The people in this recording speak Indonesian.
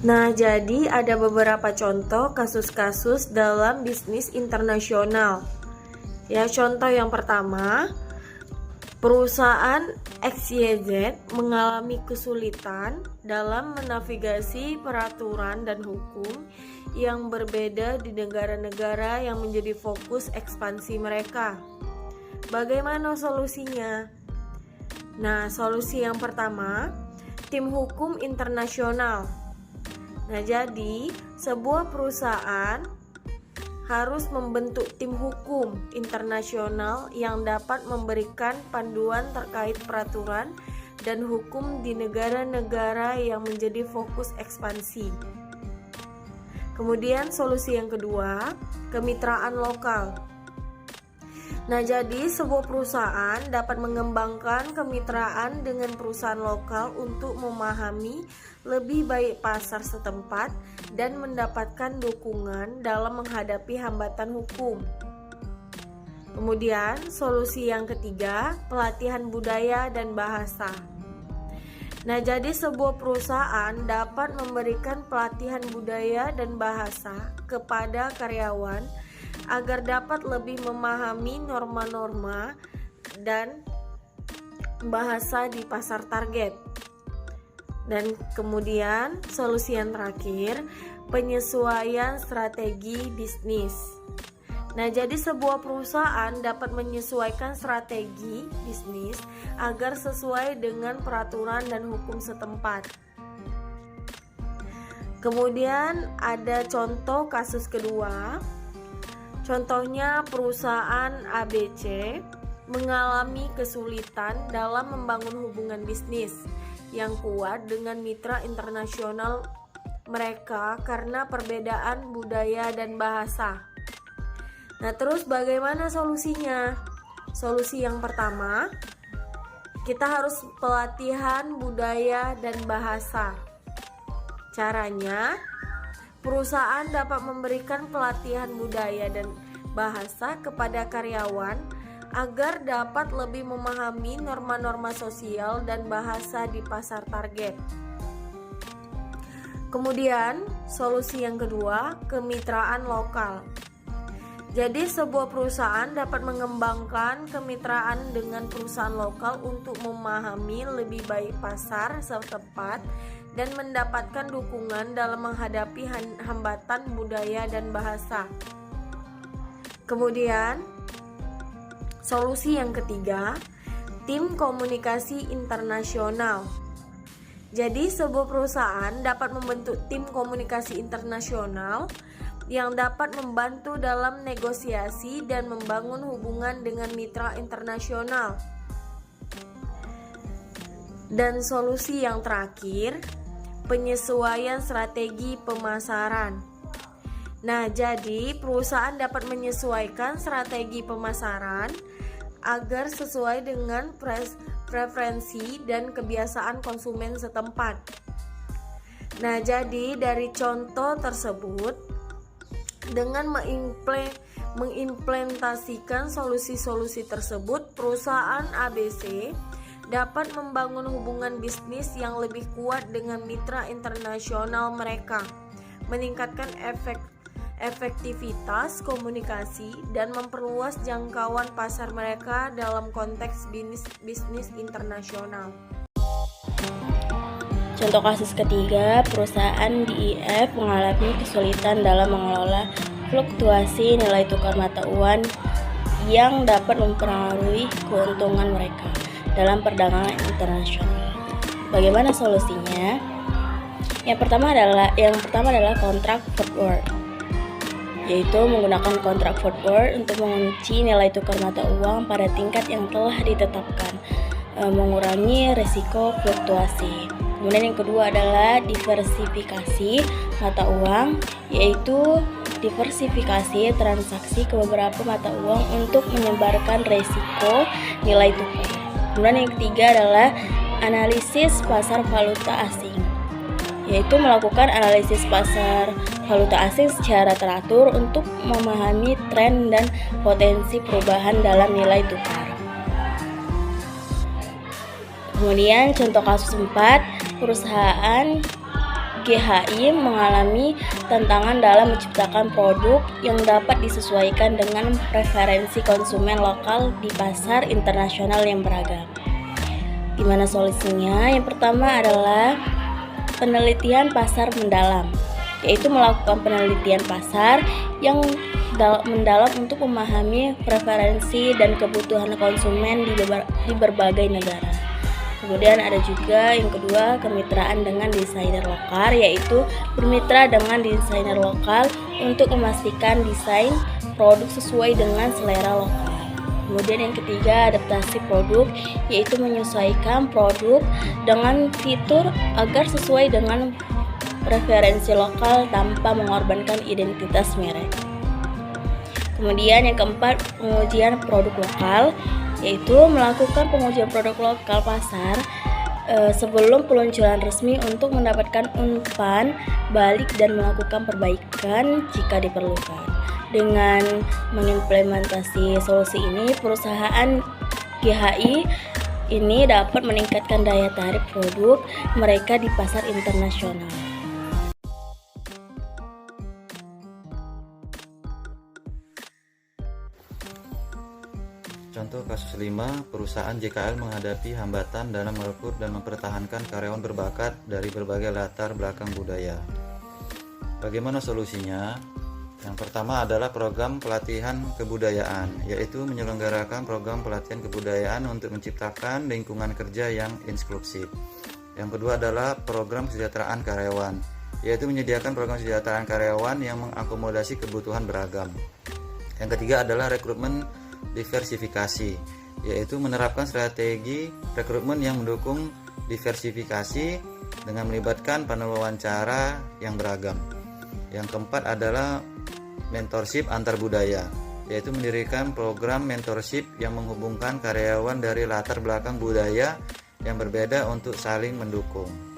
Nah, jadi ada beberapa contoh kasus-kasus dalam bisnis internasional. Ya, contoh yang pertama, perusahaan XYZ mengalami kesulitan dalam menavigasi peraturan dan hukum yang berbeda di negara-negara yang menjadi fokus ekspansi mereka. Bagaimana solusinya? Nah, solusi yang pertama, tim hukum internasional. Nah, jadi sebuah perusahaan harus membentuk tim hukum internasional yang dapat memberikan panduan terkait peraturan dan hukum di negara-negara yang menjadi fokus ekspansi. Kemudian solusi yang kedua, kemitraan lokal. Nah, jadi sebuah perusahaan dapat mengembangkan kemitraan dengan perusahaan lokal untuk memahami lebih baik pasar setempat dan mendapatkan dukungan dalam menghadapi hambatan hukum. Kemudian, solusi yang ketiga, pelatihan budaya dan bahasa. Nah, jadi sebuah perusahaan dapat memberikan pelatihan budaya dan bahasa kepada karyawan agar dapat lebih memahami norma-norma dan bahasa di pasar target. Dan kemudian solusi yang terakhir, penyesuaian strategi bisnis. Nah, jadi sebuah perusahaan dapat menyesuaikan strategi bisnis agar sesuai dengan peraturan dan hukum setempat. Kemudian ada contoh kasus kedua. Contohnya perusahaan ABC mengalami kesulitan dalam membangun hubungan bisnis yang kuat dengan mitra internasional mereka karena perbedaan budaya dan bahasa. Nah, terus bagaimana solusinya? Solusi yang pertama, kita harus pelatihan budaya dan bahasa. Caranya, perusahaan dapat memberikan pelatihan budaya dan bahasa kepada karyawan agar dapat lebih memahami norma-norma sosial dan bahasa di pasar target. Kemudian, solusi yang kedua, kemitraan lokal. Jadi, sebuah perusahaan dapat mengembangkan kemitraan dengan perusahaan lokal untuk memahami lebih baik pasar setempat dan mendapatkan dukungan dalam menghadapi hambatan budaya dan bahasa. Kemudian, solusi yang ketiga, tim komunikasi internasional. Jadi, sebuah perusahaan dapat membentuk tim komunikasi internasional yang dapat membantu dalam negosiasi dan membangun hubungan dengan mitra internasional. Dan solusi yang terakhir, penyesuaian strategi pemasaran. Nah, jadi perusahaan dapat menyesuaikan strategi pemasaran agar sesuai dengan preferensi dan kebiasaan konsumen setempat. Nah, jadi dari contoh tersebut, dengan mengimplementasikan solusi-solusi tersebut, perusahaan ABC dapat membangun hubungan bisnis yang lebih kuat dengan mitra internasional mereka, meningkatkan efektivitas komunikasi, dan memperluas jangkauan pasar mereka dalam konteks bisnis internasional. Contoh kasus ketiga, perusahaan DIF mengalami kesulitan dalam mengelola fluktuasi nilai tukar mata uang yang dapat mempengaruhi keuntungan mereka dalam perdagangan internasional. Bagaimana solusinya? Yang pertama adalah kontrak forward, yaitu menggunakan kontrak forward untuk mengunci nilai tukar mata uang pada tingkat yang telah ditetapkan, mengurangi risiko fluktuasi. Kemudian yang kedua adalah diversifikasi mata uang, yaitu diversifikasi transaksi ke beberapa mata uang untuk menyebarkan risiko nilai tukar. Kemudian yang ketiga adalah analisis pasar valuta asing, yaitu melakukan analisis pasar valuta asing secara teratur untuk memahami tren dan potensi perubahan dalam nilai tukar. Kemudian contoh kasus 4, perusahaan GHI mengalami tantangan dalam menciptakan produk yang dapat disesuaikan dengan preferensi konsumen lokal di pasar internasional yang beragam. Gimana solusinya? Yang pertama adalah penelitian pasar mendalam, yaitu melakukan penelitian pasar yang mendalam untuk memahami preferensi dan kebutuhan konsumen di berbagai negara. Kemudian ada juga yang kedua, kemitraan dengan desainer lokal, yaitu bermitra dengan desainer lokal untuk memastikan desain produk sesuai dengan selera lokal. Kemudian yang ketiga, adaptasi produk, yaitu menyesuaikan produk dengan fitur agar sesuai dengan preferensi lokal tanpa mengorbankan identitas merek. Kemudian yang keempat, pengujian produk lokal, yaitu melakukan pengujian produk lokal pasar sebelum peluncuran resmi untuk mendapatkan umpan balik dan melakukan perbaikan jika diperlukan. Dengan mengimplementasi solusi ini, perusahaan GHI ini dapat meningkatkan daya tarik produk mereka di pasar internasional. Contoh kasus 5, perusahaan JKL menghadapi hambatan dalam merekrut dan mempertahankan karyawan berbakat dari berbagai latar belakang budaya. Bagaimana solusinya? Yang pertama adalah program pelatihan kebudayaan, yaitu menyelenggarakan program pelatihan kebudayaan untuk menciptakan lingkungan kerja yang inklusif. Yang kedua adalah program kesejahteraan karyawan, yaitu menyediakan program kesejahteraan karyawan yang mengakomodasi kebutuhan beragam. Yang ketiga adalah rekrutmen diversifikasi, yaitu menerapkan strategi rekrutmen yang mendukung diversifikasi dengan melibatkan panel wawancara yang beragam. Yang keempat adalah mentorship antar budaya, yaitu mendirikan program mentorship yang menghubungkan karyawan dari latar belakang budaya yang berbeda untuk saling mendukung.